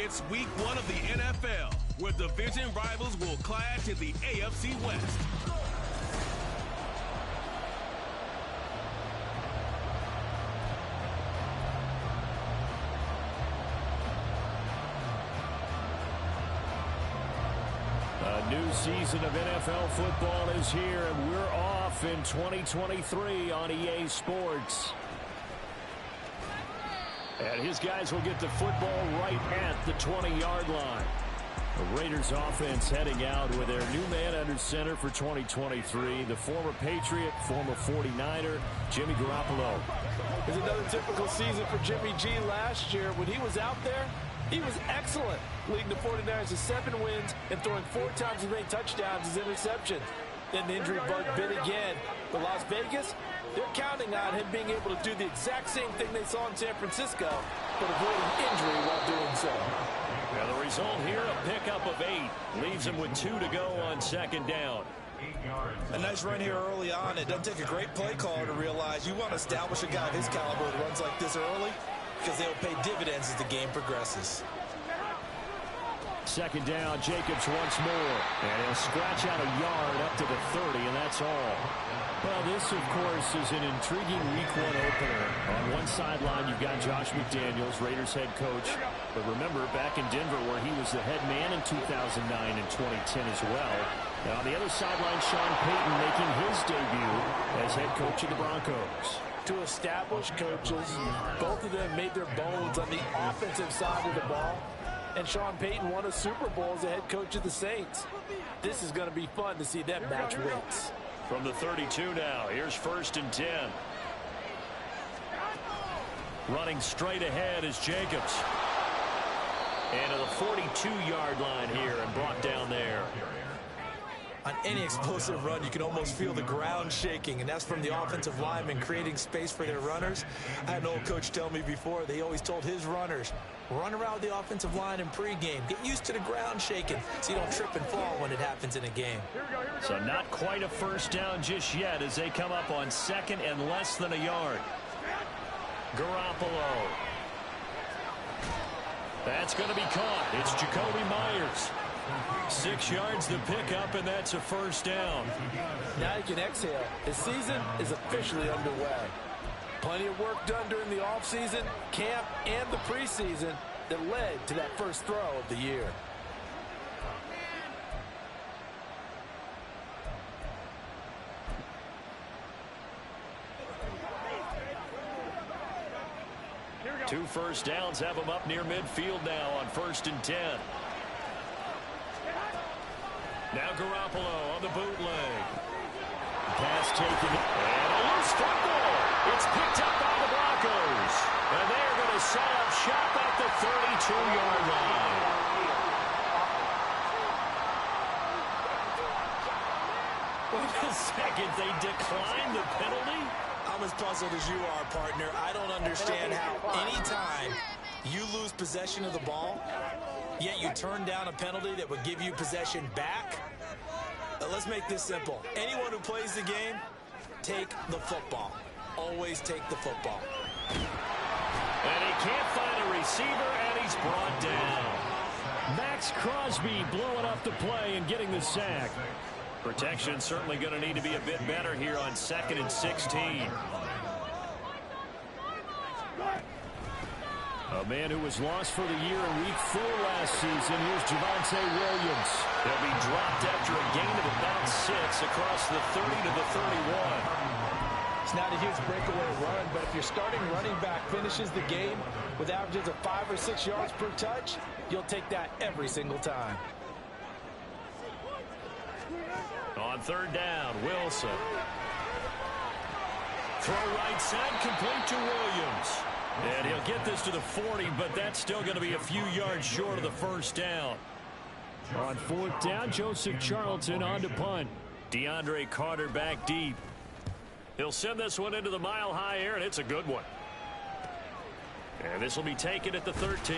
It's week 1 of the NFL, where division rivals will clash in the AFC West. A new season of NFL football is here, and we're off in 2023 on EA Sports. And his guys will get the football right at the 20-yard line. The Raiders offense heading out with their new man under center for 2023, the former Patriot, former 49er, Jimmy Garoppolo. It's another typical season for Jimmy G. Last year, when he was out there, he was excellent, leading the 49ers to 7 wins and throwing 4 times as many touchdowns as interceptions. Then the injury bug bit again. But Las Vegas, they're counting on him being able to do the exact same thing they saw in San Francisco, but avoiding injury while doing so. Now the result here, a pickup of 8. Leaves him with 2 to go on second down. A nice run here early on. It doesn't take a great play caller to realize you want to establish a guy of his caliber that runs like this early, because they'll pay dividends as the game progresses. Second down, Jacobs once more. And he'll scratch out a yard up to the 30, and that's all. Well, this, of course, is an intriguing Week 1 opener. On one sideline, you've got Josh McDaniels, Raiders head coach. But remember, back in Denver, where he was the head man in 2009 and 2010 as well. Now, on the other sideline, Sean Payton making his debut as head coach of the Broncos. Two established coaches. Both of them made their bones on the offensive side of the ball. And Sean Payton won a Super Bowl as the head coach of the Saints. This is going to be fun to see them match wits. From the 32 now, here's 1st and 10. Running straight ahead is Jacobs. And to the 42-yard line here and brought down there. On any explosive run, you can almost feel the ground shaking, and that's from the offensive linemen creating space for their runners. I had an old coach tell me before, they always told his runners, run around the offensive line in pregame. Get used to the ground shaking so you don't trip and fall when it happens in a game. So not quite a first down just yet as they come up on 2nd and less than a yard. Garoppolo. That's going to be caught. It's Jacoby Myers. 6 yards the pickup, and that's a first down. Now you can exhale. The season is officially underway. Plenty of work done during the offseason, camp, and the preseason that led to that first throw of the year. Two first downs have them up near midfield now on 1st and 10. Now Garoppolo on the bootleg. Pass taken. And a loose football. It's picked up by the Broncos. And they are going to set up shop at the 32-yard line. Wait a second. They declined the penalty? I'm as puzzled as you are, partner. I don't understand how anytime you lose possession of the ball, yet you turn down a penalty that would give you possession back. Let's make this simple. Anyone who plays the game, take the football. Always take the football. And he can't find a receiver, and he's brought down. Max Crosby blowing up the play and getting the sack. Protection certainly going to need to be a bit better here on 2nd and 16. A man who was lost for the year in Week 4 last season. Here's Javonte Williams. He'll be dropped after a gain of about 6 across the 30 to the 31. It's not a huge breakaway run, but if your starting running back finishes the game with averages of 5 or 6 yards per touch, you'll take that every single time. On 3rd down, Wilson. Throw right side, complete to Williams. And he'll get this to the 40, but that's still going to be a few yards short of the first down. On 4th down, Joseph Charlton on to punt. DeAndre Carter back deep. He'll send this one into the mile-high air, and it's a good one. And this will be taken at the 13.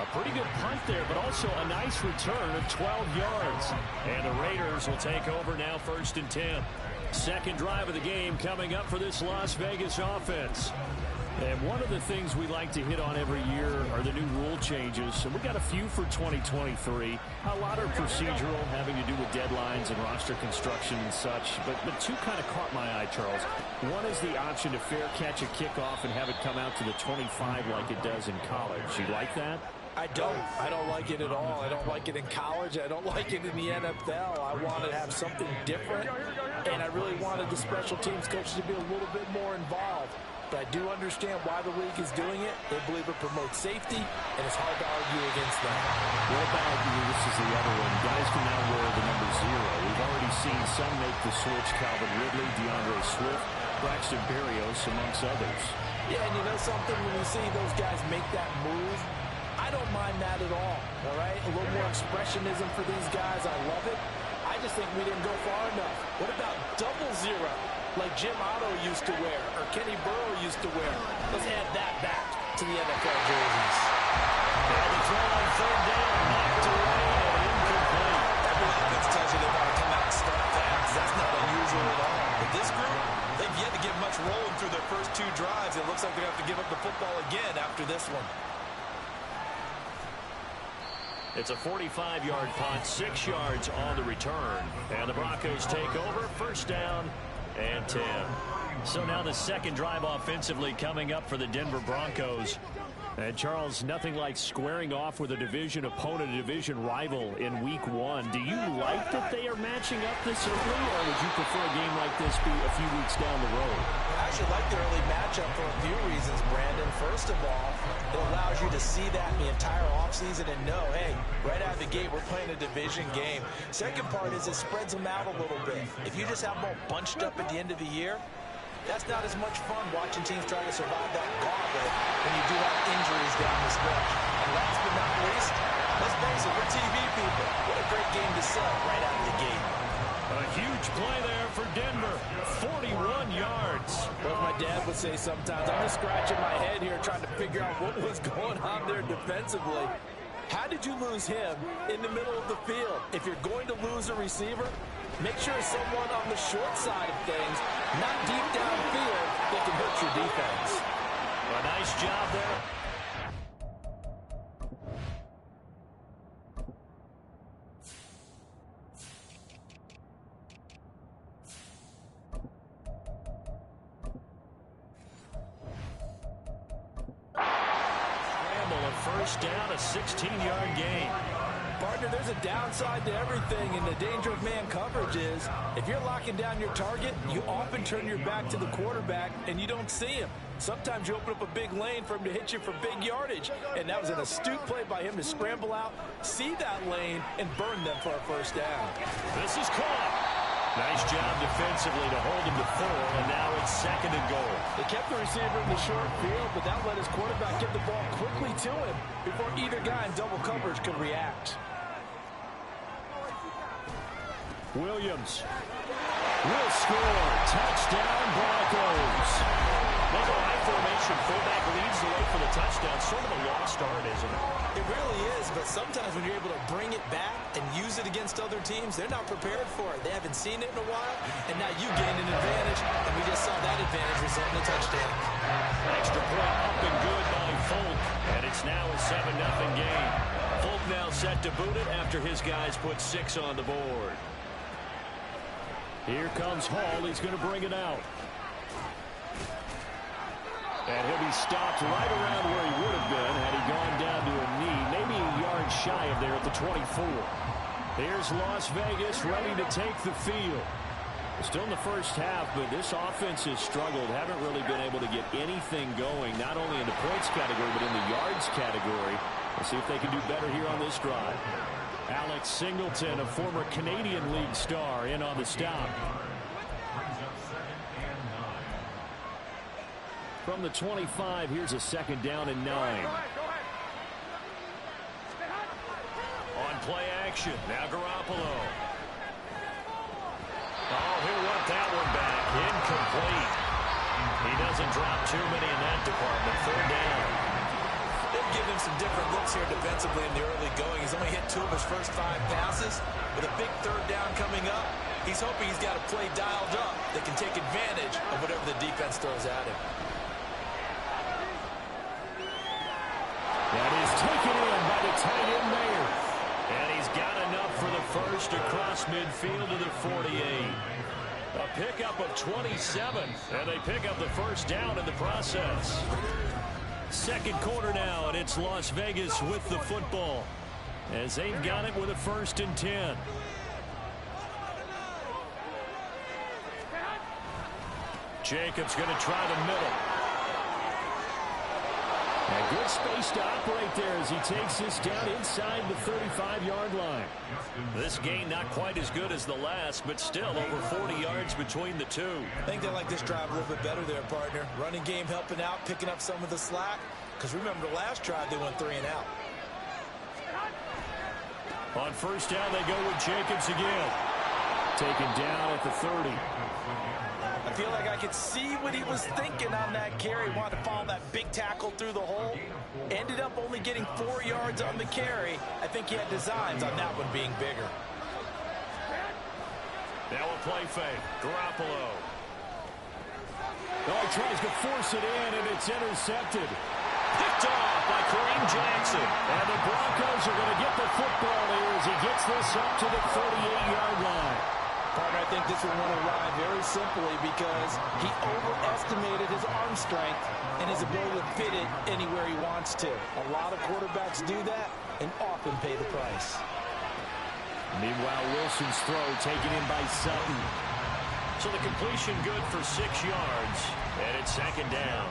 A pretty good punt there, but also a nice return of 12 yards. And the Raiders will take over now 1st and 10. Second drive of the game coming up for this Las Vegas offense. And one of the things we like to hit on every year are the new rule changes. So we got a few for 2023. A lot are procedural, having to do with deadlines and roster construction and such. But two kind of caught my eye, Charles. One is the option to fair catch a kickoff and have it come out to the 25 like it does in college. You like that? I don't like it at all. I don't like it in college. I don't like it in the NFL. I wanted to have something different, and I really wanted the special teams coaches to be a little bit more involved. But I do understand why the league is doing it. They believe it promotes safety, and it's hard to argue against that. What about you? This is the other one. Guys can now wear the number 0. We've already seen some make the switch. Calvin Ridley, DeAndre Swift, Braxton Berrios, amongst others. Yeah, and you know something? When we see those guys make that move, I don't mind that at all right? A little more expressionism for these guys. I love it. I just think we didn't go far enough. What about double 0? Like Jim Otto used to wear, or Kenny Burrow used to wear. Let's add that back to the NFL jerseys. And the throw on third down, knocked away and incomplete. Every offense tells you they want to come out and start fast. That's not unusual at all. But this group, they've yet to get much rolling through their first 2 drives. It looks like they're going to have to give up the football again after this one. It's a 45-yard punt, 6 yards on the return. And the Broncos take over, first down and 10. So now the second drive offensively coming up for the Denver Broncos. And Charles, nothing like squaring off with a division opponent, a division rival in week 1. Do you like that they are matching up this early, or would you prefer a game like this be a few weeks down the road? I actually like the early matchup for a few reasons, Brandon. First of all, it allows you to see that in the entire offseason and know, hey, right out of the gate, we're playing a division game. Second part is it spreads them out a little bit. If you just have them all bunched up at the end of the year, that's not as much fun watching teams try to survive that gauntlet when you do have injuries down the stretch. And last but not least, let's face it, we're TV people. What a great game to sell right out of the gate. A huge play there for Denver, 41 yards. What my dad would say sometimes, I'm just scratching my head here trying to figure out what was going on there defensively. How did you lose him in the middle of the field? If you're going to lose a receiver, make sure it's someone on the short side of things, not deep downfield, that can hurt your defense. A nice job there. First down, a 16-yard gain. Partner, there's a downside to everything, and the danger of man coverage is if you're locking down your target, you often turn your back to the quarterback and you don't see him. Sometimes you open up a big lane for him to hit you for big yardage, and that was an astute play by him to scramble out, see that lane, and burn them for a first down. This is caught. Nice job defensively to hold him to 4, and now it's 2nd and goal. They kept the receiver in the short field, but that let his quarterback get the ball quickly to him before either guy in double coverage could react. Williams will score. Touchdown, Broncos. They go high formation. Fullback leads the way for the touchdown. Sort of a lost art, isn't it? It really is, but sometimes when you're able to bring it back and use it against other teams, they're not prepared for it. They haven't seen it in a while, and now you gain an advantage, and we just saw that advantage result in a touchdown. Extra point up and good by Folk, and it's now a 7-0 game. Folk now set to boot it after his guys put 6 on the board. Here comes Hall. He's going to bring it out. And he'll be stopped right around where he would have been had he gone down to a knee, maybe a yard shy of there at the 24. Here's Las Vegas ready to take the field. Still in the first half, but this offense has struggled. Haven't really been able to get anything going, not only in the points category, but in the yards category. We'll see if they can do better here on this drive. Alex Singleton, a former Canadian League star, in on the stop. From the 25, here's a 2nd down and 9. On play action, now Garoppolo. Oh, he'll want that one back. Incomplete. He doesn't drop too many in that department. 3rd down. They've given him some different looks here defensively in the early going. He's only hit 2 of his first 5 passes. With a big 3rd down coming up, he's hoping he's got a play dialed up that can take advantage of whatever the defense throws at him. by the tight end Mayer. And he's got enough for the first across midfield to the 48. A pickup of 27, and they pick up the first down in the process. Second quarter now, and it's Las Vegas with the football as they've got it with a 1st and 10. Jacobs going to try the middle. A good space to operate there as he takes this down inside the 35-yard line. This gain not quite as good as the last, but still over 40 yards between the two. I think they like this drive a little bit better there, partner. Running game helping out, picking up some of the slack. Because remember, the last drive they went 3 and out. On first down, they go with Jacobs again. Taken down at the 30. I feel like I could see what he was thinking on that carry. Wanted to follow that big tackle through the hole. Ended up only getting 4 yards on the carry. I think he had designs on that one being bigger. Now a play fake. Garoppolo. Oh, he tries to force it in, and it's intercepted. Picked off by Kareem Jackson. And the Broncos are going to get the football here as he gets this up to the 38-yard line. Partner, I think this one went awry very simply because he overestimated his arm strength and his ability to fit it anywhere he wants to. A lot of quarterbacks do that and often pay the price. Meanwhile, Wilson's throw taken in by Sutton. So the completion good for 6 yards, and it's 2nd down.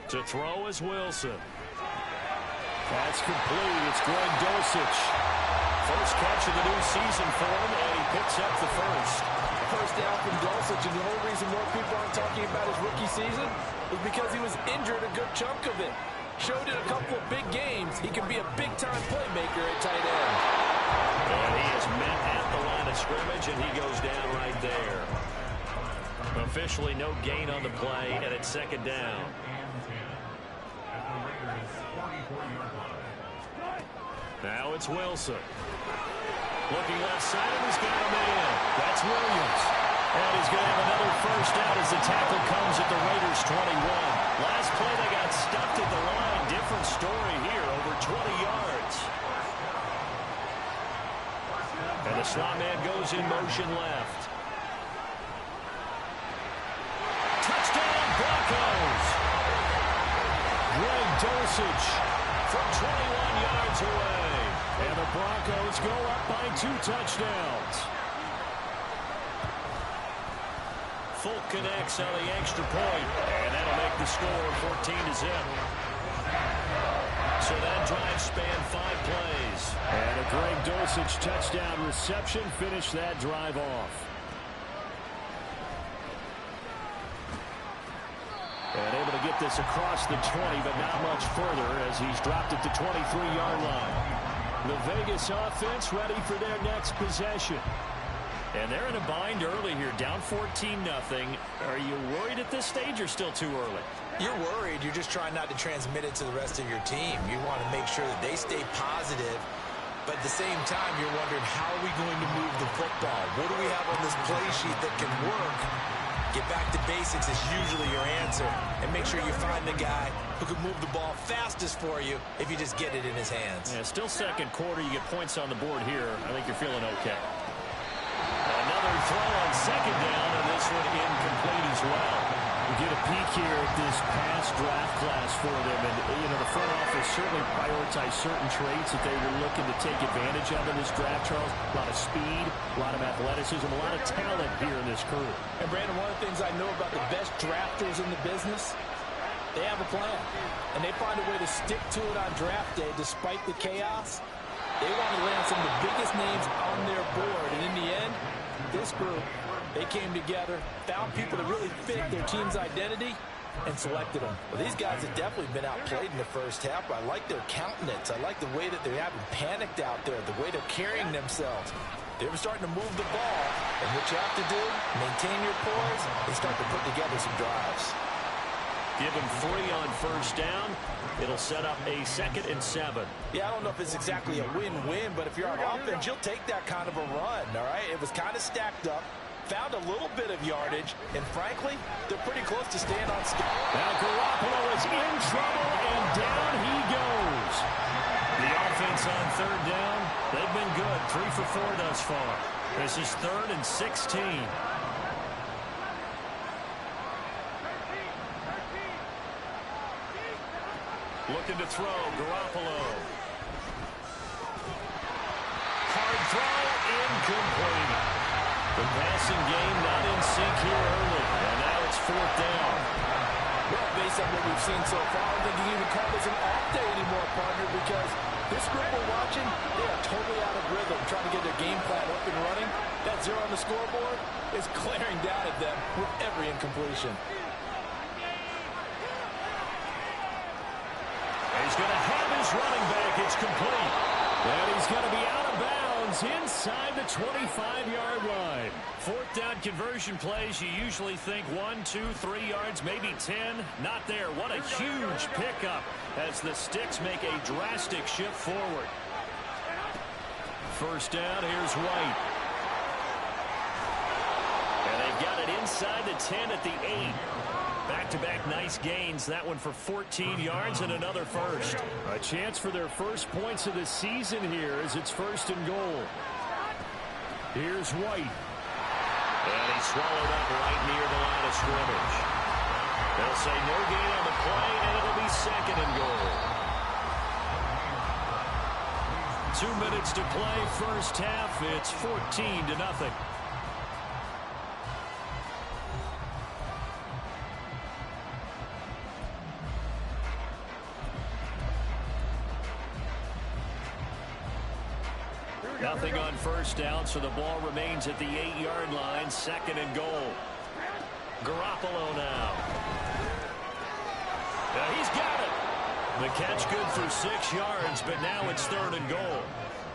To throw is Wilson. That's complete. It's Greg Dulcich. First catch of the new season for him, and he picks up the first. First down from Dulcich, and the only reason more people aren't talking about his rookie season is because he was injured a good chunk of it. Showed in a couple of big games he can be a big-time playmaker at tight end. And he is met at the line of scrimmage, and he goes down right there. Officially no gain on the play, and it's 2nd down. Now it's Wilson. Looking left side, and he's got him in. That's Williams. And he's going to have another first down as the tackle comes at the Raiders' 21. Last play, they got stuffed at the line. Different story here, over 20 yards. And the slot man goes in motion left. Touchdown, Broncos! Greg Dulcich from 21 yards away. And the Broncos go up by 2 touchdowns. Folk connects on the extra point, and that'll make the score 14-0. So that drive spanned 5 plays. And a Greg Dulcich touchdown reception finished that drive off. And able to get this across the 20, but not much further as he's dropped at the 23-yard line. The Vegas offense ready for their next possession. And they're in a bind early here, down 14-0. Are you worried at this stage or still too early? You're worried. You're just trying not to transmit it to the rest of your team. You want to make sure that they stay positive. But at the same time, you're wondering, how are we going to move the football? What do we have on this play sheet that can work? Get back to basics is usually your answer. And make sure you find the guy who can move the ball fastest for you if you just get it in his hands. Yeah, still second quarter. You get points on the board here. I think you're feeling okay. Another throw on 2nd down, and this one incomplete as well. We get a peek here at this past draft class for them. And, you know, the front office certainly prioritized certain traits that they were looking to take advantage of in this draft, Charles. A lot of speed, a lot of athleticism, a lot of talent here in this crew. And, Brandon, one of the things I know about the best drafters in the business, they have a plan. And they find a way to stick to it on draft day despite the chaos. They want to land some of the biggest names on their board. And in the end, this group, they came together, found people that really fit their team's identity, and selected them. Well, these guys have definitely been outplayed in the first half. I like their countenance. I like the way that they haven't panicked out there, the way they're carrying themselves. They're starting to move the ball, and what you have to do, maintain your poise, and start to put together some drives. Give him 3 on first down. It'll set up a 2nd and 7. Yeah, I don't know if it's exactly a win-win, but if you're on offense, you'll take that kind of a run, all right? It was kind of stacked up. found a little bit of yardage, and frankly, they're pretty close to staying on schedule. Now Garoppolo is in trouble, and down he goes. The offense on third down, they've been good. 3 for 4 thus far. This is 3rd and 16. Looking to throw, Garoppolo. Hard throw, incomplete. The passing game not in sync here early, and now it's 4th down. Well, based on what we've seen so far, I don't think you can even call this an off day anymore, partner, because this group we're watching, they are totally out of rhythm, trying to get their game plan up and running. That 0 on the scoreboard is glaring down at them with every incompletion. He's going to have his running back. It's complete. And he's going to be out of bounds inside the 25-yard line. 4th down conversion plays, you usually think 1, 2, 3 yards, maybe 10. Not there. What a huge pickup as the Sticks make a drastic shift forward. 1st down, here's White. And they've got it inside the 10 at the 8. Back-to-back nice gains. That one for 14 yards and another first. A chance for their first points of the season here as it's 1st and goal. Here's White. And he's swallowed up right near the line of scrimmage. They'll say no gain on the play, and it'll be 2nd and goal. 2 minutes to play, first half. It's 14-0. Nothing on 1st down, so the ball remains at the 8-yard line. 2nd and goal. Garoppolo now. He's got it. The catch good for 6 yards, but now it's 3rd and goal.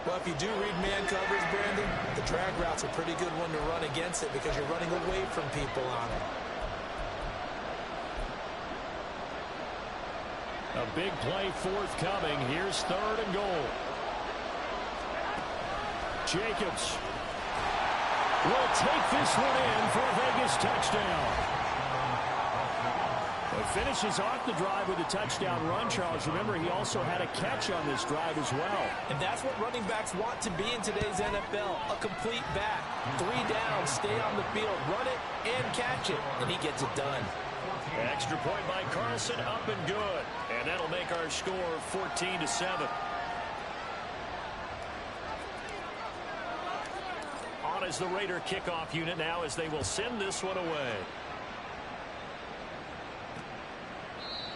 Well, if you do read man coverage, Brandon, the drag route's a pretty good one to run against it because you're running away from people on it. A big play forthcoming. Here's 3rd and goal. Jacobs will take this one in for a Vegas touchdown. It finishes off the drive with a touchdown run, Charles. Remember, he also had a catch on this drive as well. And that's what running backs want to be in today's NFL, a complete back. 3 down, stay on the field, run it, and catch it. And he gets it done. Extra point by Carlson, up and good. And that'll make our score 14-7. On is the Raider kickoff unit now as they will send this one away.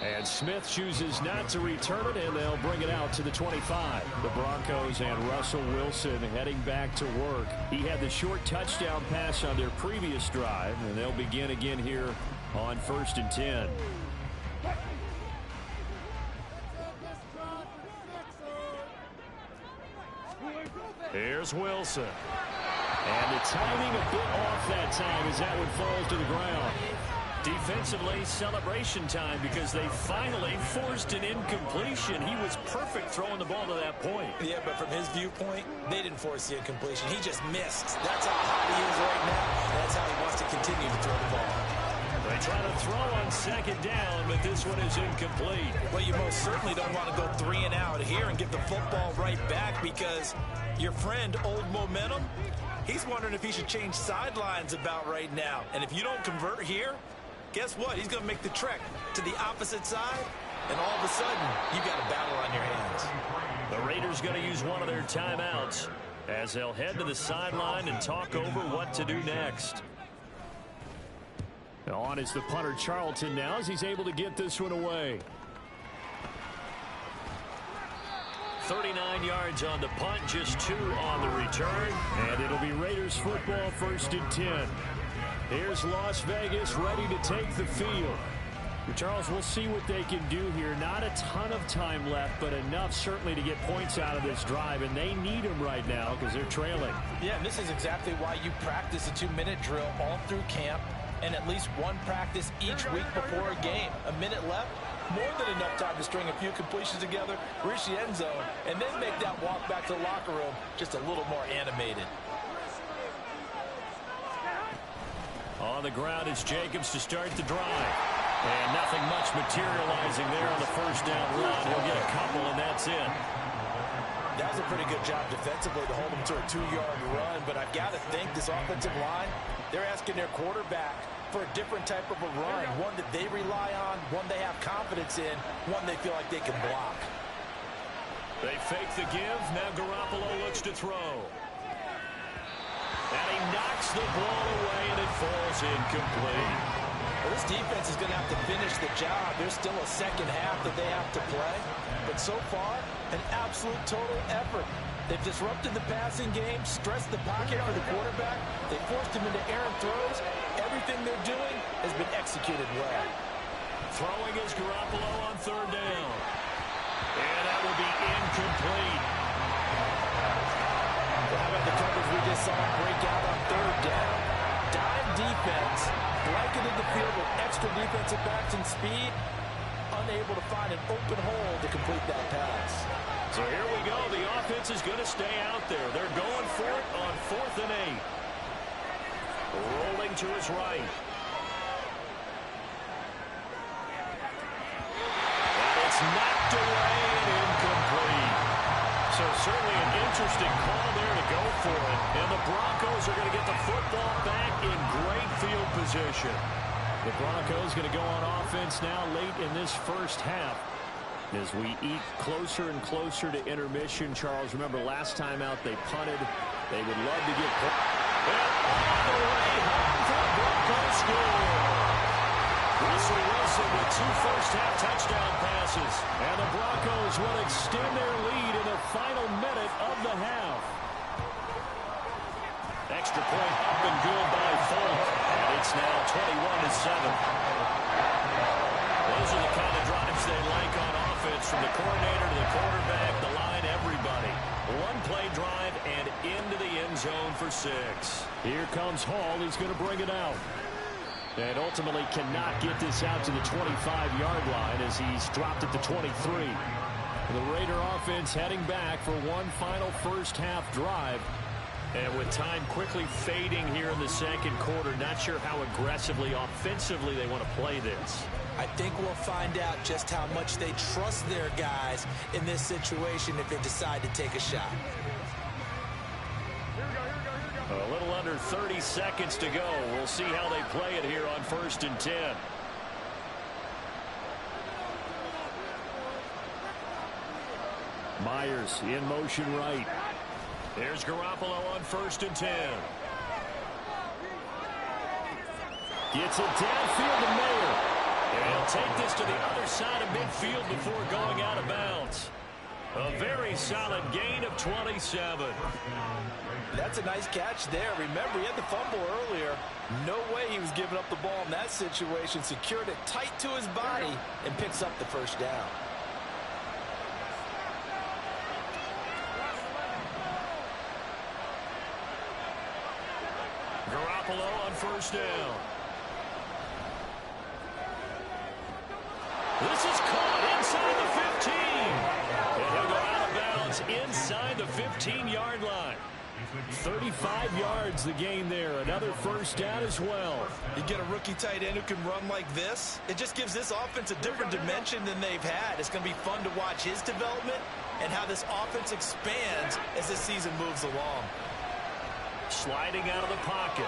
And Smith chooses not to return it, and they'll bring it out to the 25. The Broncos and Russell Wilson heading back to work. He had the short touchdown pass on their previous drive, and they'll begin again here on 1st and 10. Here's Wilson. And the timing a bit off that time as that one falls to the ground. Defensively, celebration time because they finally forced an incompletion. He was perfect throwing the ball to that point. Yeah, but from his viewpoint, they didn't force the incompletion. He just missed. That's how hot he is right now. That's how he wants to continue to throw the ball. They try to throw on 2nd down, but this one is incomplete. Well, you most certainly don't want to go 3 and out here and give the football right back because your friend, Old Momentum, he's wondering if he should change sidelines about right now. And if you don't convert here, guess what? He's going to make the trek to the opposite side, and all of a sudden, you've got a battle on your hands. The Raiders going to use one of their timeouts as they'll head to the sideline and talk over what to do next. On is the punter Charlton now as he's able to get this one away. 39 yards on the punt, just 2 on the return, and it'll be Raiders football 1st and 10. Here's Las Vegas ready to take the field. Charles, we'll see what they can do here. Not a ton of time left, but enough certainly to get points out of this drive, and they need them right now because they're trailing. Yeah, and this is exactly why you practice a 2-minute drill all through camp and at least one practice each week before a game. A minute left, more than enough time to string a few completions together, reach the end zone, and then make that walk back to the locker room just a little more animated. On the ground is Jacobs to start the drive. And nothing much materializing there on the first down run. He'll get a couple, and that's it. That was a pretty good job defensively to hold him to a 2-yard run, but I've got to think this offensive line, they're asking their quarterback for a different type of a run, one that they rely on, one they have confidence in, one they feel like they can block. They fake the give. Now Garoppolo looks to throw. And he knocks the ball away, and it falls incomplete. Well, this defense is going to have to finish the job. There's still a second half that they have to play. But so far, an absolute total effort. They've disrupted the passing game, stressed the pocket for the quarterback. They forced him into errant throws. Everything they're doing has been executed well. Throwing is Garoppolo on third down. And that will be incomplete. Well, how about the coverage we just saw break out on third down? Dime defense, blanketed the field with extra defensive backs and speed, unable to find an open hole to complete that pass. So here we go. The offense is going to stay out there. They're going for it on 4th and 8. Rolling to his right. And it's knocked away and incomplete. So certainly an interesting call there to go for it. And the Broncos are going to get the football back in great field position. The Broncos going to go on offense now late in this first half. As we eat closer and closer to intermission, Charles, remember last time out they punted. They would love to get... And all the way home for the Broncos score. Russell Wilson with 2 first-half touchdown passes. And the Broncos will extend their lead in the final minute of the half. Extra point up and good by Folk. And it's now 21-7. Those are the kind of drives they like on offense, from the coordinator to the quarterback, the line, everybody. One-play drive and into the end zone for 6. Here comes Hall. He's going to bring it out. And ultimately cannot get this out to the 25-yard line as he's dropped at the 23. The Raider offense heading back for one final first-half drive. And with time quickly fading here in the second quarter, not sure how aggressively, offensively they want to play this. I think we'll find out just how much they trust their guys in this situation if they decide to take a shot. A little under 30 seconds to go. We'll see how they play it here on 1st and 10. Myers in motion right. There's Garoppolo on 1st and 10. Gets it downfield to Mayer. And he'll take this to the other side of midfield before going out of bounds. A very solid gain of 27. That's a nice catch there. Remember, he had the fumble earlier. No way he was giving up the ball in that situation. Secured it tight to his body and picks up the first down. Garoppolo on 1st down. This is caught inside the 15. And he'll go out of bounds inside the 15-yard line. 35 yards the gain there. Another first down as well. You get a rookie tight end who can run like this, it just gives this offense a different dimension than they've had. It's going to be fun to watch his development and how this offense expands as this season moves along. Sliding out of the pocket.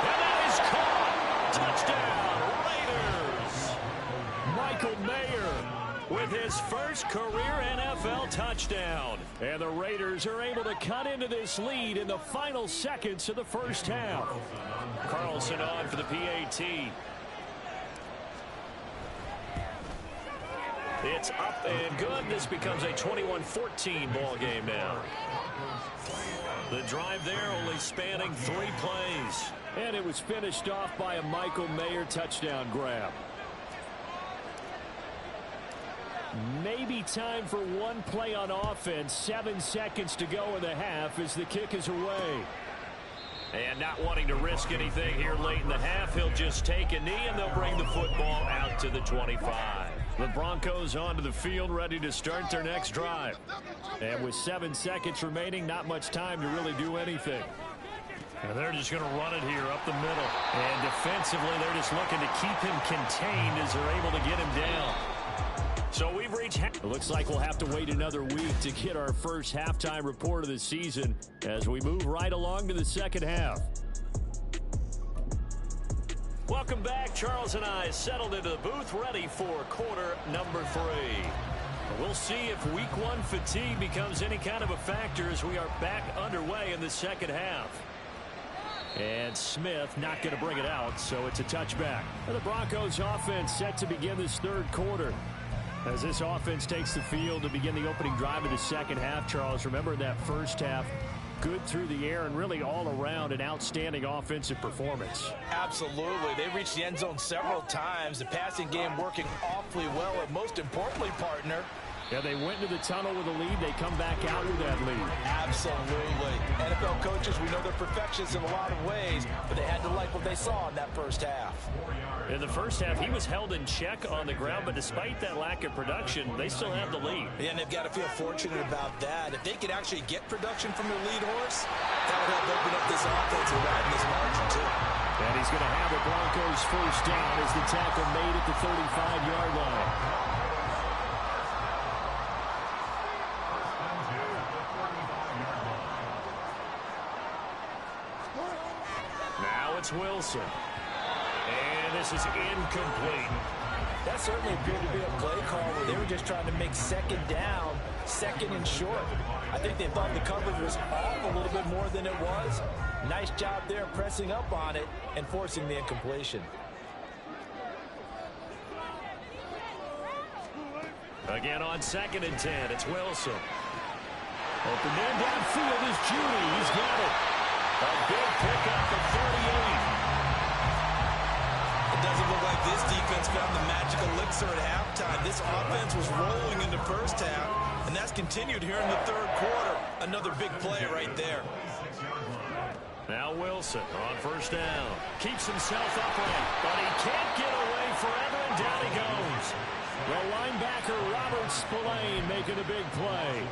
And that is caught. Touchdown, Raiders. Michael Mayer with his first career NFL touchdown. And the Raiders are able to cut into this lead in the final seconds of the first half. Carlson on for the PAT. It's up and good. This becomes a 21-14 ball game now. The drive there only spanning 3 plays. And it was finished off by a Michael Mayer touchdown grab. Maybe time for one play on offense. 7 seconds to go in the half as the kick is away. And not wanting to risk anything here late in the half, he'll just take a knee and they'll bring the football out to the 25. The Broncos onto the field, ready to start their next drive. And with 7 seconds remaining, not much time to really do anything. And they're just going to run it here up the middle. And defensively, they're just looking to keep him contained as they're able to get him down. So we've reached... It looks like we'll have to wait another week to get our first halftime report of the season as we move right along to the second half. Welcome back. Charles and I settled into the booth, ready for quarter number 3. We'll see if week 1 fatigue becomes any kind of a factor as we are back underway in the second half. And Smith not going to bring it out, so it's a touchback. The Broncos offense set to begin this third quarter. As this offense takes the field to begin the opening drive of the second half, Charles, remember that first half, good through the air and really all around an outstanding offensive performance. Absolutely. They reached the end zone several times. The passing game working awfully well. And most importantly, partner, yeah, they went to the tunnel with a lead. They come back out with that lead. Absolutely. NFL coaches, we know they're perfectionists in a lot of ways, but they had to like what they saw in that first half. In the first half, he was held in check on the ground, but despite that lack of production, they still have the lead. Yeah, and they've got to feel fortunate about that. If they could actually get production from their lead horse, that would help open up this offense and widen this margin, too. And he's going to have the Broncos first down as the tackle made at the 35-yard line. Now it's Wilson. And this is incomplete. That certainly appeared to be a play call where they were just trying to make second down, second and short. I think they thought the coverage was off a little bit more than it was. Nice job there pressing up on it and forcing the incompletion. Again on 2nd and 10, it's Wilson. Open man downfield is Goody. He's got it. A big pickup at 38. It doesn't look like this defense found the magic elixir at halftime. This offense was rolling in the first half, and that's continued here in the third quarter. Another big play right there. Now Wilson on first down. Keeps himself upright, but he can't get away forever, and down he goes. The linebacker, Robert Spillane, making a big play.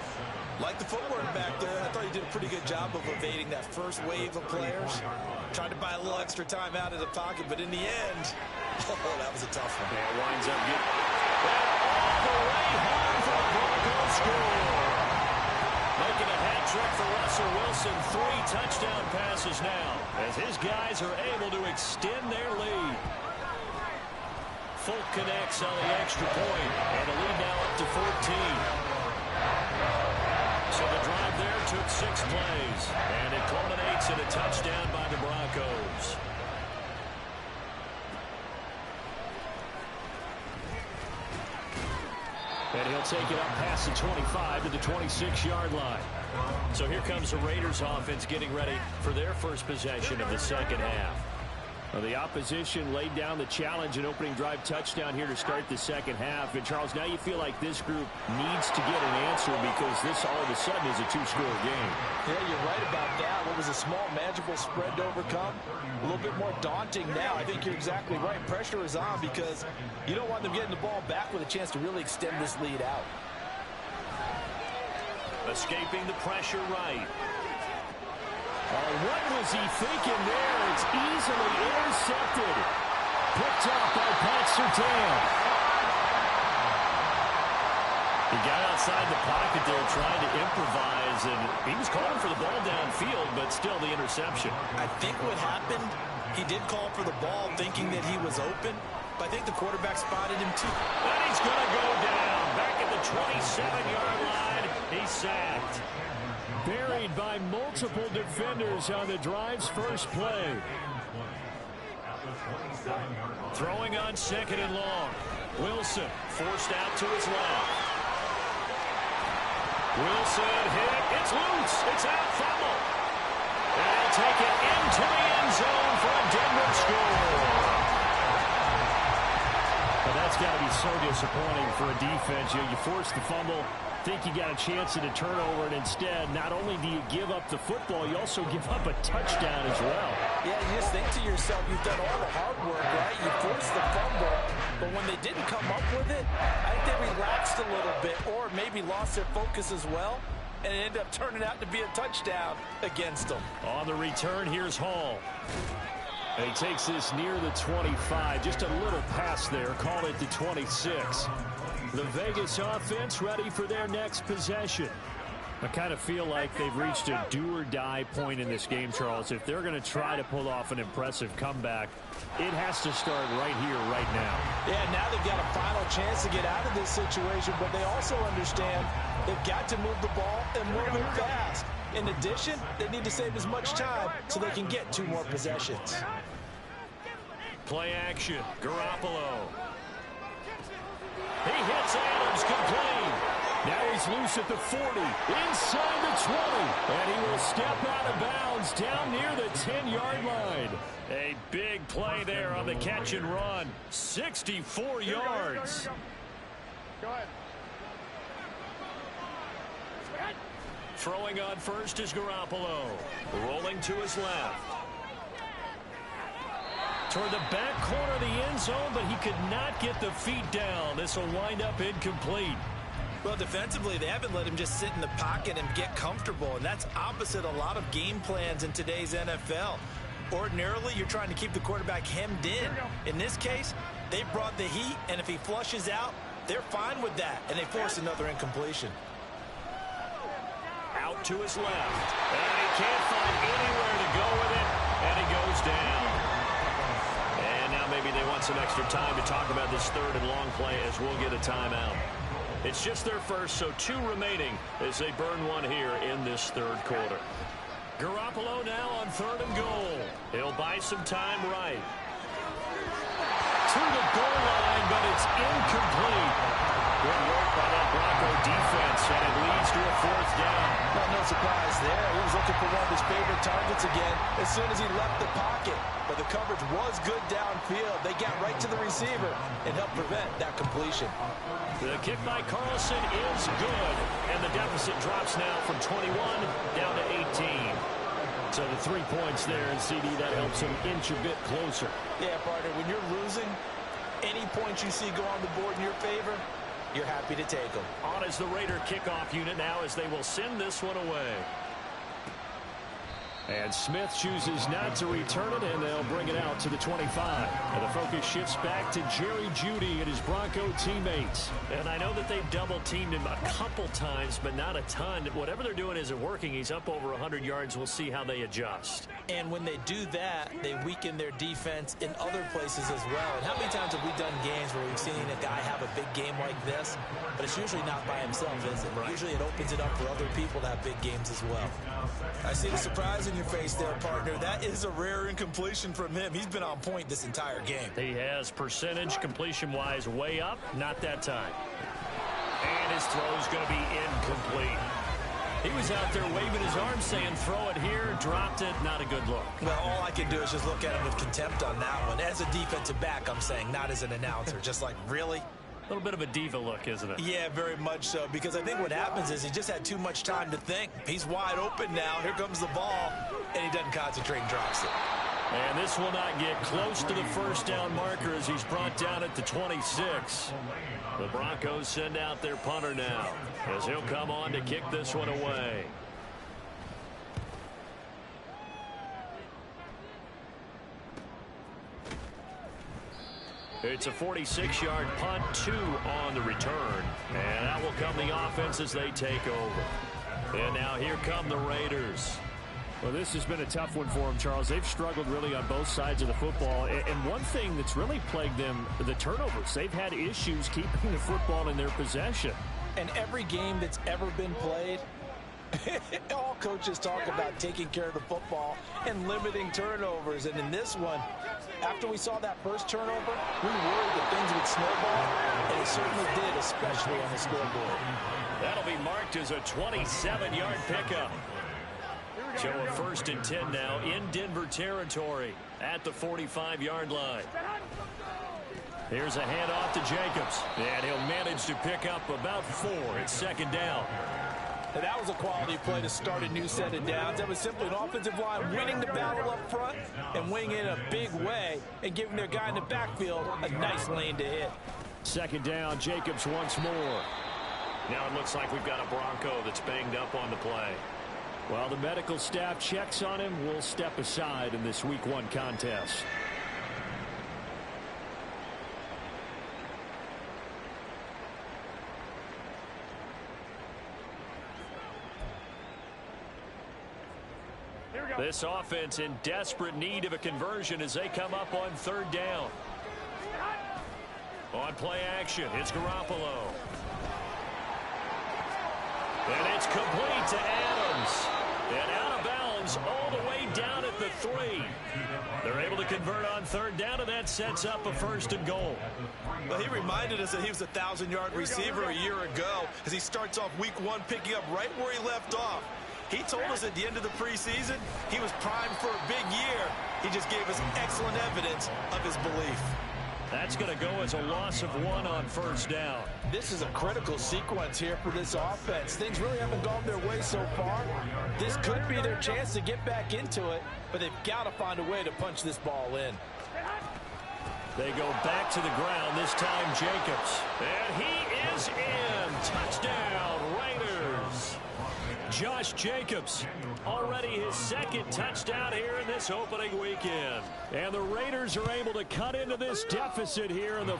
Like the footwork back there, I thought he did a pretty good job of evading that first wave of players. Tried to buy a little extra time out of the pocket, but in the end, oh, that was a tough one. Yeah, winds up getting all the way home for the Broncos score. Making a hat trick for Russell Wilson. 3 touchdown passes now as his guys are able to extend their lead. Folk connects on the extra point, and the lead now up to 14. So the drive there took 6 plays, and it culminates in a touchdown by the Broncos. And he'll take it up past the 25 to the 26-yard line. So here comes the Raiders offense getting ready for their first possession of the second half. Well, the opposition laid down the challenge and opening drive touchdown here to start the second half. And, Charles, now you feel like this group needs to get an answer because this all of a sudden is a 2-score game. Yeah, you're right about that. What was a small, manageable spread to overcome? A little bit more daunting now. I think you're exactly right. Pressure is on because you don't want them getting the ball back with a chance to really extend this lead out. Escaping the pressure right. What was he thinking there? It's easily intercepted. Picked up by Pat Surtain. He got outside the pocket there trying to improvise, and he was calling for the ball downfield, but still the interception. I think what happened, he did call for the ball thinking that he was open, but I think the quarterback spotted him too. And he's going to go down. Back at the 27-yard line, he's sacked. Buried by multiple defenders on the drive's first play. Throwing on 2nd and long. Wilson forced out to his left. Wilson hit. It's loose. It's out. Fumble. And he'll take it into the end zone for a Denver score. Well, that's got to be so disappointing for a defense. You force the fumble, think you got a chance at a turnover, and instead, not only do you give up the football, you also give up a touchdown as well. Yeah, you just think to yourself, you've done all the hard work, right? You forced the fumble, but when they didn't come up with it, I think they relaxed a little bit or maybe lost their focus as well. and it ended up turning out to be a touchdown against them. On the return, here's Hall. And he takes this near the 25. Just a little pass there. Call it the 26. The Vegas offense ready for their next possession. I kind of feel like they've reached a do-or-die point in this game, Charles. If they're going to try to pull off an impressive comeback, it has to start right here, right now. Yeah, now they've got a final chance to get out of this situation, but they also understand they've got to move the ball and move it fast. In addition, they need to save as much time so they can get 2 more possessions. Play action, Garoppolo. He hits Adams complete. Now he's loose at the 40, inside the 20, and he will step out of bounds down near the 10-yard line. A big play there on the catch and run, 64 yards. Go ahead. Throwing on first is Garoppolo, rolling to his left. Toward the back corner of the end zone, but he could not get the feet down. This will wind up incomplete. Well, defensively, they haven't let him just sit in the pocket and get comfortable, and that's opposite a lot of game plans in today's NFL. Ordinarily, you're trying to keep the quarterback hemmed in. In this case, they brought the heat, and if he flushes out, they're fine with that, and they force another incompletion. Out to his left, and he can't find anywhere to go with it, and he goes down. And now maybe they want some extra time to talk about this third and long play as we'll get a timeout. It's just their first, so 2 remaining as they burn one here in this third quarter. Garoppolo now on 3rd and goal. He'll buy some time right. To the goal line, but it's incomplete. Good work by that Bronco defense, and it leads to a 4th down. Well, no surprise there. He was looking for one of his favorite targets again as soon as he left the pocket. But the coverage was good downfield. They got right to the receiver and helped prevent that completion. The kick by Carlson is good, and the deficit drops now from 21 down to 18. So the 3 points there, and CD, that helps him inch a bit closer. Yeah, partner, when you're losing, any points you see go on the board in your favor, you're happy to take them. On is the Raider kickoff unit now as they will send this one away. And Smith chooses not to return it, and they'll bring it out to the 25. And the focus shifts back to Jerry Jeudy and his Bronco teammates. And I know that they've double-teamed him a couple times, but not a ton. Whatever they're doing isn't working. He's up over 100 yards. We'll see how they adjust. And when they do that, they weaken their defense in other places as well. And how many times have we done games where we've seen a guy have a big game like this? But it's usually not by himself, is it? Right. Usually it opens it up for other people to have big games as well. I see the surprise in your face there, partner. That is a rare incompletion from him. He's been on point this entire game. He has percentage completion-wise way up. Not that time. And his throw's going to be incomplete. He was out there waving his arms saying, throw it here, dropped it. Not a good look. Well, all I can do is just look at him with contempt on that one. As a defensive back, I'm saying, not as an announcer. Just like, really? A little bit of a diva look, isn't it? Yeah, very much so, because I think what happens is he just had too much time to think. He's wide open now. Here comes the ball, and he doesn't concentrate and drops it. And this will not get close to the 1st down marker as he's brought down at the 26. The Broncos send out their punter now as he'll come on to kick this one away. It's a 46-yard punt, 2 on the return. And out will come the offense as they take over. And now here come the Raiders. Well, this has been a tough one for them, Charles. They've struggled really on both sides of the football. And one thing that's really plagued them, the turnovers. They've had issues keeping the football in their possession. And every game that's ever been played, all coaches talk about taking care of the football and limiting turnovers. And in this one, after we saw that first turnover, we worried that things would snowball, and it certainly did, especially on the scoreboard. That'll be marked as a 27-yard pickup. So a 1st and 10 now in Denver territory at the 45-yard line. Here's a handoff to Jacobs, and he'll manage to pick up about 4. It's 2nd down. And that was a quality play to start a new set of downs. That was simply an offensive line winning the battle up front and winning it in a big way and giving their guy in the backfield a nice lane to hit. 2nd down, Jacobs once more. Now it looks like we've got a Bronco that's banged up on the play. While the medical staff checks on him, we'll step aside in this Week 1 contest. This offense in desperate need of a conversion as they come up on 3rd down. On play action, it's Garoppolo. And it's complete to Adams. And out of bounds all the way down at the 3. They're able to convert on 3rd down, and that sets up a 1st and goal. Well, he reminded us that he was a 1,000-yard receiver a year ago as he starts off Week 1 picking up right where he left off. He told us at the end of the preseason he was primed for a big year. He just gave us excellent evidence of his belief. That's going to go as a loss of 1 on 1st down. This is a critical sequence here for this offense. Things really haven't gone their way so far. This could be their chance to get back into it, but they've got to find a way to punch this ball in. They go back to the ground, this time Jacobs. And he is in. Touchdown, Raiders. Josh Jacobs, already his 2nd touchdown here in this opening weekend. And the Raiders are able to cut into this deficit here in the...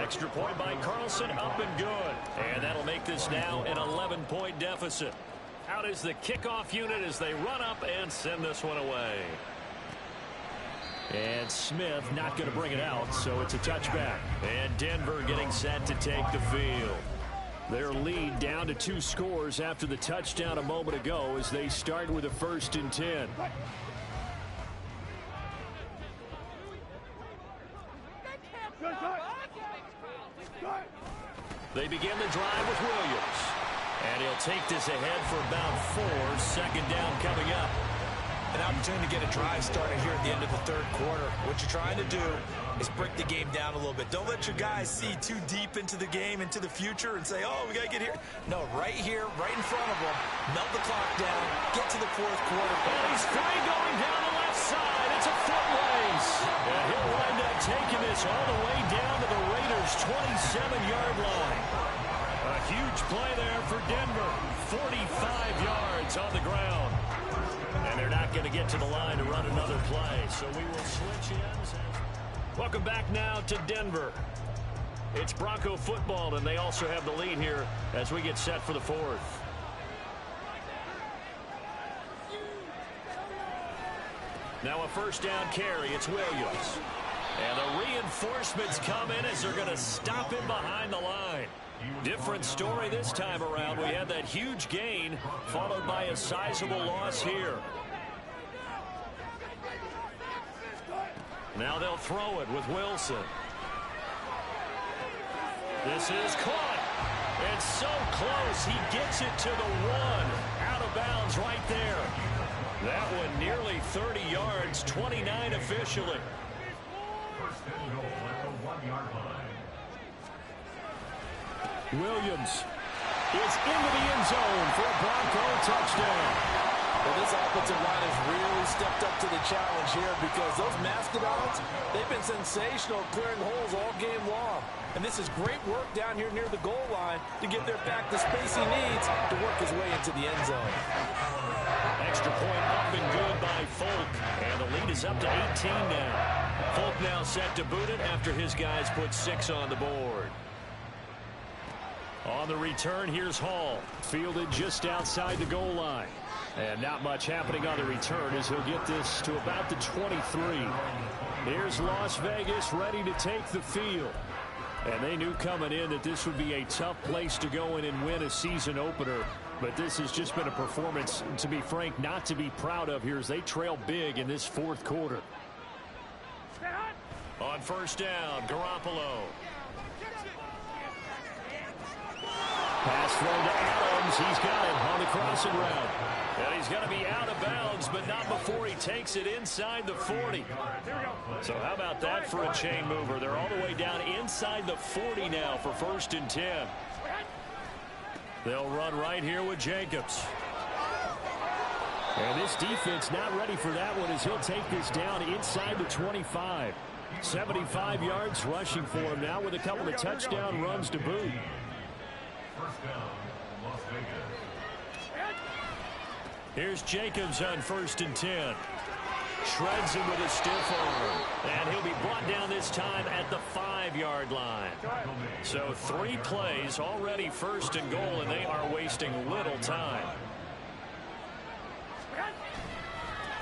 Extra point by Carlson, up and good. And that'll make this now an 11-point deficit. Out is the kickoff unit as they run up and send this one away. And Smith not going to bring it out, so it's a touchback. And Denver getting set to take the field. Their lead down to 2 scores after the touchdown a moment ago as they start with a 1st and 10. They begin the drive with Williams. And he'll take this ahead for about 4. 2nd down coming up. An opportunity to get a drive started here at the end of the 3rd quarter. What you're trying to do is break the game down a little bit. Don't let your guys see too deep into the game, into the future, and say, oh, we got to get here. No, right here, right in front of them. Melt the clock down. Get to the 4th quarter. And he's free going down the left side. It's a foot race. And he'll wind up taking this all the way down to the Raiders' 27-yard line. A huge play there for Denver. 45 yards on the ground. And they're not going to get to the line to run another play. So we will switch ends. Welcome back now to Denver. It's Bronco football, and they also have the lead here as we get set for the 4th. Now a 1st down carry. It's Williams. And the reinforcements come in as they're going to stop him behind the line. Different story this time around. We had that huge gain followed by a sizable loss here. Now they'll throw it with Wilson. This is caught. And so close. He gets it to the 1. Out of bounds right there. That one nearly 30 yards. 29 officially. Williams is into the end zone for a Bronco touchdown. Well, this offensive line has really stepped up to the challenge here because those Mastodons, they've been sensational clearing holes all game long. And this is great work down here near the goal line to get there back the space he needs to work his way into the end zone. Extra point up and good by Folk. And the lead is up to 18 now. Folk now set to boot it after his guys put 6 on the board. On the return, here's Hall. Fielded just outside the goal line. And not much happening on the return as he'll get this to about the 23. Here's Las Vegas ready to take the field. And they knew coming in that this would be a tough place to go in and win a season opener. But this has just been a performance, to be frank, not to be proud of here as they trail big in this fourth quarter. On first down, Garoppolo. Pass thrown to Adams. He's got it on the crossing route. And he's going to be out of bounds, but not before he takes it inside the 40. So how about that for a chain mover? They're all the way down inside the 40 now for 1st and 10. They'll run right here with Jacobs. And this defense not ready for that one as he'll take this down inside the 25. 75 yards rushing for him now with a couple of touchdown runs to boot. Here's Jacobs on 1st and 10. Shreds him with a stiff arm. And he'll be brought down this time at the 5-yard line. So 3 plays already 1st and goal, and they are wasting little time.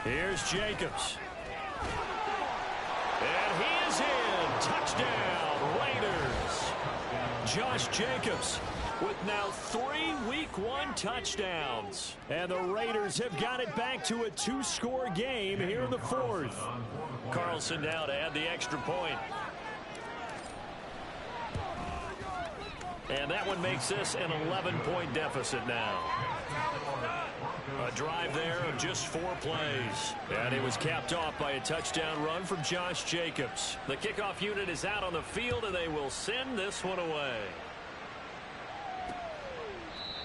Here's Jacobs. And he is in. Touchdown, Raiders. Josh Jacobs with now 3 Week 1 touchdowns. And the Raiders have got it back to a 2-score game here in the 4th. Carlson now to add the extra point. And that one makes this an 11-point deficit now. A drive there of just 4 plays. And it was capped off by a touchdown run from Josh Jacobs. The kickoff unit is out on the field, and they will send this one away.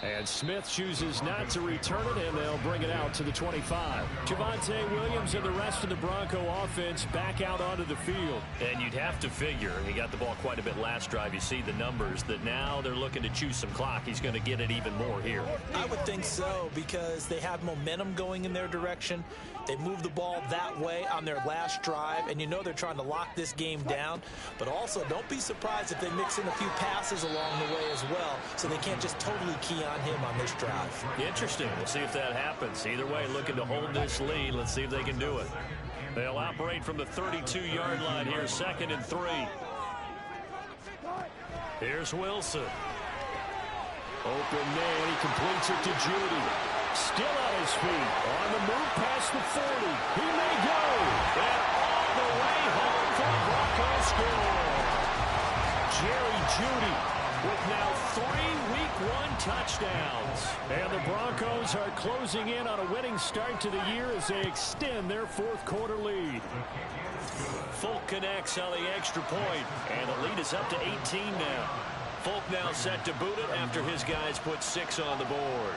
And Smith chooses not to return it, and they'll bring it out to the 25. Javonte Williams and the rest of the Bronco offense back out onto the field. And you'd have to figure, he got the ball quite a bit last drive. You see the numbers, that now they're looking to chew some clock. He's going to get it even more here. I would think so, because they have momentum going in their direction. They moved the ball that way on their last drive, and you know they're trying to lock this game down. But also, don't be surprised if they mix in a few passes along the way as well, so they can't just totally key on him on this drive. Interesting. We'll see if that happens. Either way, looking to hold this lead. Let's see if they can do it. They'll operate from the 32-yard line here, 2nd and 3. Here's Wilson. Open man, he completes it to Goody. Still on his feet. On the move past the 40. He may go. And all the way home for the Broncos score. Jerry Goody with now 3 Week 1 touchdowns. And the Broncos are closing in on a winning start to the year as they extend their 4th quarter lead. Folk connects on the extra point, and the lead is up to 18 now. Folk now set to boot it after his guys put 6 on the board.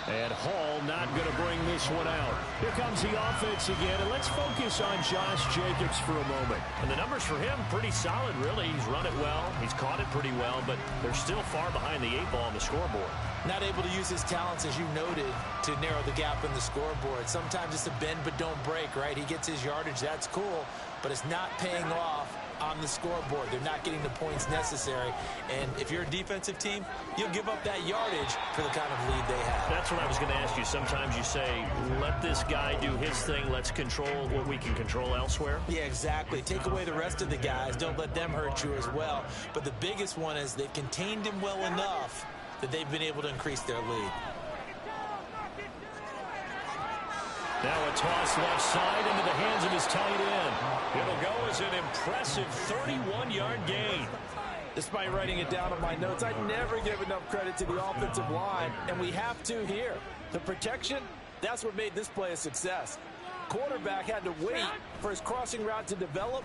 And Hall not going to bring this one out. Here comes the offense again, and let's focus on Josh Jacobs for a moment. And the numbers for him, pretty solid, really. He's run it well. He's caught it pretty well, but they're still far behind the 8 ball on the scoreboard. Not able to use his talents, as you noted, to narrow the gap in the scoreboard. Sometimes it's a bend but don't break, right? He gets his yardage, that's cool, but it's not paying off on the scoreboard. They're not getting the points necessary. And if you're a defensive team, you'll give up that yardage for the kind of lead they have. That's what I was going to ask you. Sometimes you say, let this guy do his thing. Let's control what we can control elsewhere. Yeah, exactly. Take away the rest of the guys. Don't let them hurt you as well. But the biggest one is they contained him well enough that they've been able to increase their lead. Now a toss left side into the hands of his tight end. It'll go as an impressive 31-yard gain. Despite writing it down on my notes, I never give enough credit to the offensive line, and we have to here. The protection, that's what made this play a success. Quarterback had to wait for his crossing route to develop,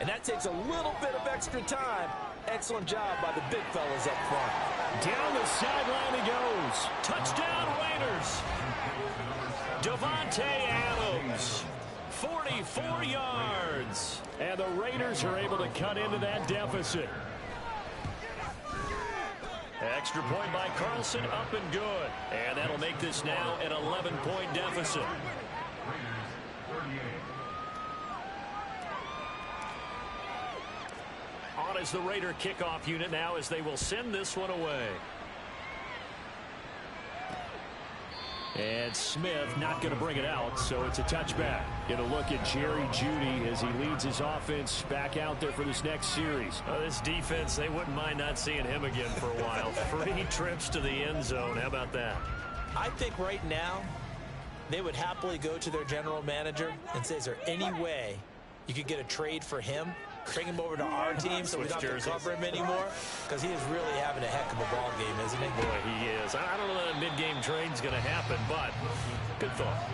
and that takes a little bit of extra time. Excellent job by the big fellas up front. Down the sideline he goes. Touchdown Raiders. Davante Adams, 44 yards. And the Raiders are able to cut into that deficit. Extra point by Carlson, up and good. And that'll make this now an 11-point deficit. On is the Raider kickoff unit now as they will send this one away. And Smith not going to bring it out, so it's a touchback. Get a look at Jerry Jeudy as he leads his offense back out there for this next series. This defense, they wouldn't mind not seeing him again for a while. 3 trips to the end zone. How about that? I think right now they would happily go to their general manager and say, is there any way you could get a trade for him? Bring him over to our team so we don't have to cover him anymore, because he is really having a heck of a ball game, isn't he? Boy, he is. I don't know that a mid-game trade's going to happen, but good thought.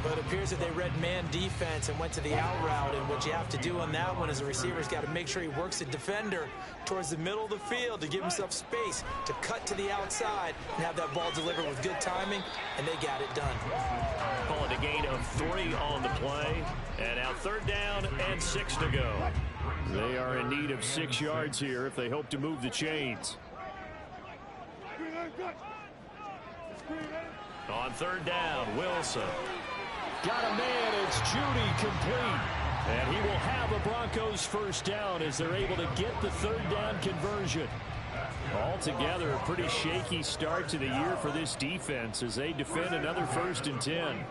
But it appears that they read man defense and went to the out route, and what you have to do on that one is the receiver's got to make sure he works the defender towards the middle of the field to give himself space to cut to the outside and have that ball delivered with good timing, and they got it done. Call it a gain of 3 on the play, and now 3rd down and 6 to go. They are in need of 6 yards here if they hope to move the chains. On 3rd down, Wilson. Got a man, it's Jeudy complete. And he will have a Broncos first down as they're able to get the 3rd down conversion. Altogether, a pretty shaky start to the year for this defense as they defend another 1st and 10.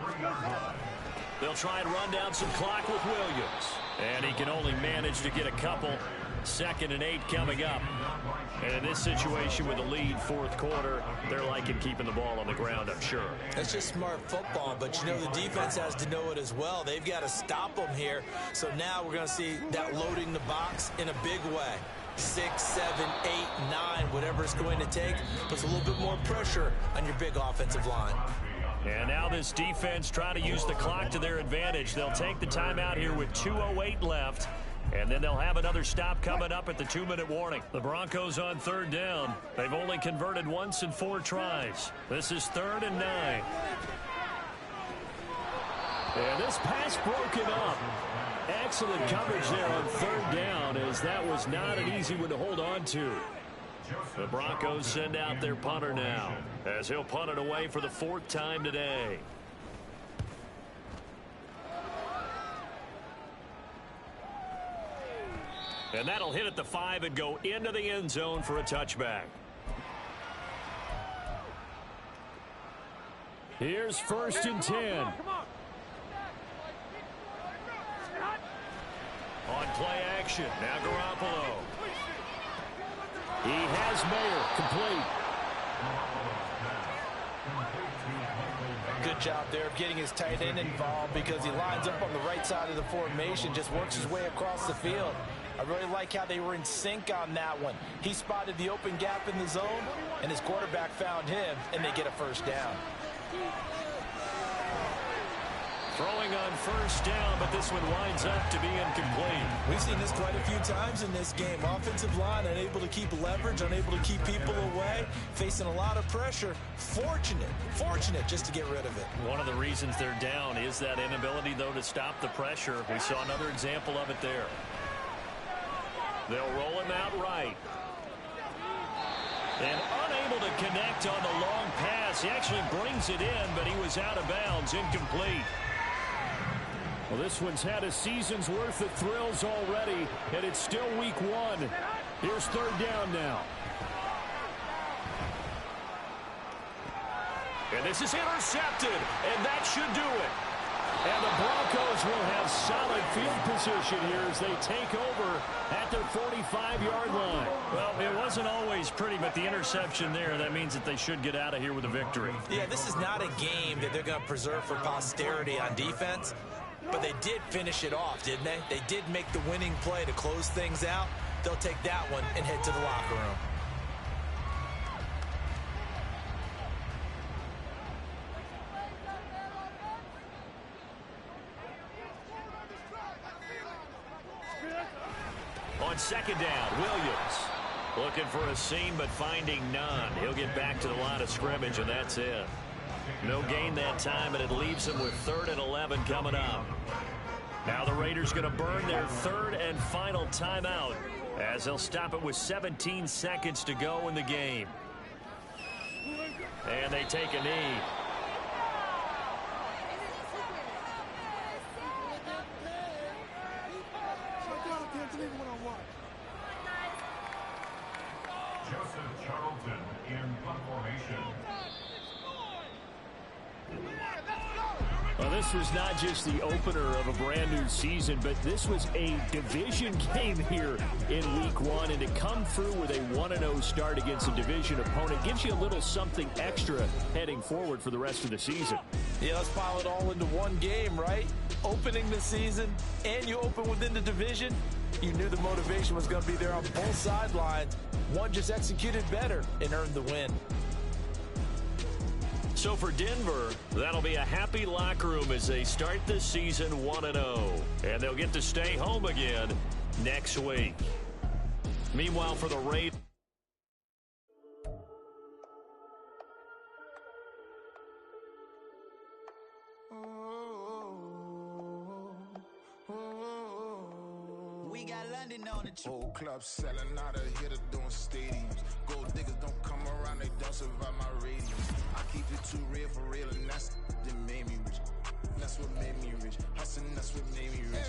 They'll try and run down some clock with Williams. And he can only manage to get a couple. 2nd and 8 coming up. And in this situation with a lead 4th quarter, they're liking keeping the ball on the ground, I'm sure. That's just smart football, but you know the defense has to know it as well. They've got to stop them here. So now we're going to see that loading the box in a big way. 6, 7, 8, 9, whatever it's going to take, puts a little bit more pressure on your big offensive line. And now this defense trying to use the clock to their advantage. They'll take the timeout here with 2:08 left. And then they'll have another stop coming up at the 2-minute warning. The Broncos on 3rd down. They've only converted once in 4 tries. This is 3rd and 9. And this pass broken up. Excellent coverage there on 3rd down, as that was not an easy one to hold on to. The Broncos send out their punter now, as he'll punt it away for the 4th time today. And that'll hit at the 5 and go into the end zone for a touchback. Here's 1st and 10. On play action, now Garoppolo. He has Mayer complete. Good job there of getting his tight end involved, because he lines up on the right side of the formation, just works his way across the field. I really like how they were in sync on that one. He spotted the open gap in the zone, and his quarterback found him, and they get a 1st down. Throwing on 1st down, but this one winds up to be incomplete. We've seen this quite a few times in this game. Offensive line unable to keep leverage, unable to keep people away, facing a lot of pressure. Fortunate just to get rid of it. One of the reasons they're down is that inability, though, to stop the pressure. We saw another example of it there. They'll roll him out right. And unable to connect on the long pass. He actually brings it in, but he was out of bounds, incomplete. Well, this one's had a season's worth of thrills already, and it's still week 1. Here's 3rd down now. And this is intercepted, and that should do it. And the Broncos will have solid field position here as they take over at their 45-yard line. Well, it wasn't always pretty, but the interception there, that means that they should get out of here with a victory. Yeah, this is not a game that they're going to preserve for posterity on defense, but they did finish it off, didn't they? They did make the winning play to close things out. They'll take that one and head to the locker room. On 2nd down, Williams looking for a seam but finding none. He'll get back to the line of scrimmage, and that's it. No gain that time, and it leaves him with 3rd and 11 coming up. Now the Raiders going to burn their 3rd and final timeout as they'll stop it with 17 seconds to go in the game. And they take a knee. Well, this was not just the opener of a brand new season, but this was a division game here in week one. And to come through with a 1-0 start against a division opponent gives you a little something extra heading forward for the rest of the season. Yeah, let's pile it all into one game, right? Opening the season, and you open within the division. You knew the motivation was going to be there on both sidelines. One just executed better and earned the win. So for Denver, that'll be a happy locker room as they start this season 1-0. And they'll get to stay home again next week. Meanwhile, for the Raiders, we got London on the trip. Whole club selling out of here to doing stadiums. Gold diggers don't come around, they don't survive my radius. I keep it too real for real, and that's that made me rich. That's what made me rich. Hustling, that's what made me rich.